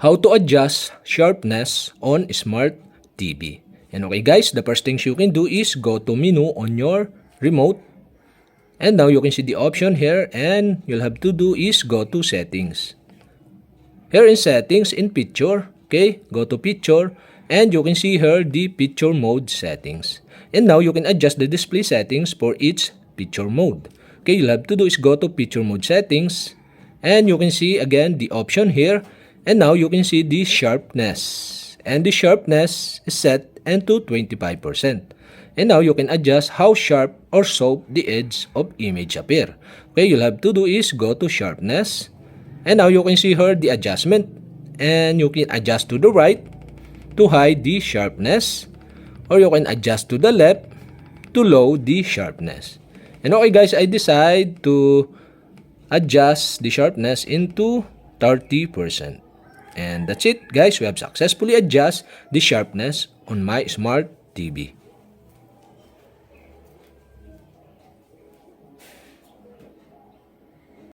How to adjust sharpness on Smart TV. And okay guys, the first things you can do is go to menu on your remote. And now you can see the option here, and you'll have to do is go to settings. Here in settings, in picture, okay, go to picture, and you can see here the picture mode settings. And now you can adjust the display settings for each picture mode. Okay, you'll have to do is go to picture mode settings, and you can see again the option here. And now you can see the sharpness. And the sharpness is set into 25%. And now you can adjust how sharp or soft the edge of image appear. Okay, you'll have to do is go to sharpness. And now you can see here the adjustment. And you can adjust to the right to hide the sharpness. Or you can adjust to the left to low the sharpness. And okay guys, I decide to adjust the sharpness into 30%. And that's it guys, we have successfully adjusted the sharpness on my Smart TV.